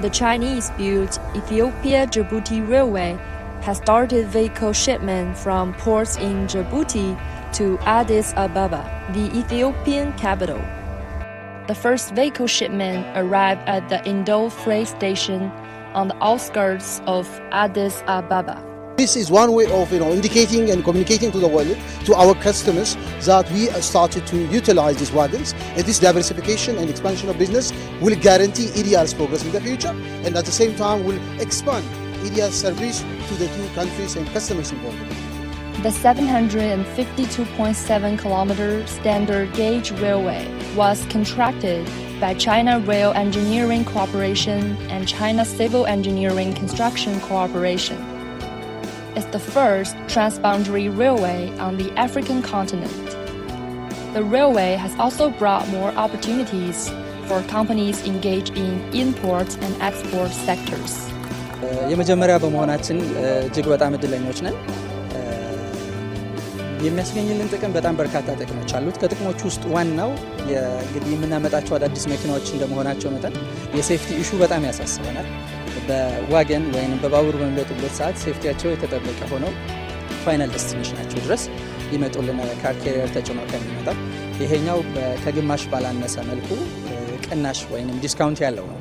The Chinese-built Ethiopia-Djibouti Railway has started vehicle shipment from ports in Djibouti to Addis Ababa, the Ethiopian capital. The first vehicle shipment arrived at the Indol freight station on the outskirts of Addis Ababa. This is one way of indicating and communicating to the world, to our customers, that we started to utilize these wagons, and this diversification and expansion of business will guarantee EDR's progress in the future, and at the same time will expand EDR's service to the two countries and customers involved. The 752.7 kilometer standard gauge railway was contracted by China Rail Engineering Corporation and China Civil Engineering Construction Corporation. It's the first transboundary railway on the African continent. The railway has also brought more opportunities for companies engaged in import and export sectors. የመጀመሪያ በመሆናችን እጅግ በጣም እድለኞች ነን። የሚያስገኝልን ጥቅም በጣም በርካታ ጥቅሞች አሉት። ከጥቅሞቹ ውስጥ ዋናው እንግዲህ የምናመጣቸው አዳዲስ መኪናዎች እንደመሆናቸው መጠን የሴፍቲ ኢሹ በጣም ያሳስበናል። በዋገን ወይም በባቡር በሚመጡበት ሰዓት ሴፍቲያቸው የተጠበቀ ሆነው ፋይናል ዴስቲኔሽናቸው ድረስ ይመጡልናል። ካር ካሪየር ተጭኖ ከሚመጣ ይሄኛው ከግማሽ ባላነሰ መልኩ ቅናሽ ወይም ዲስካውንት ያለው ነው።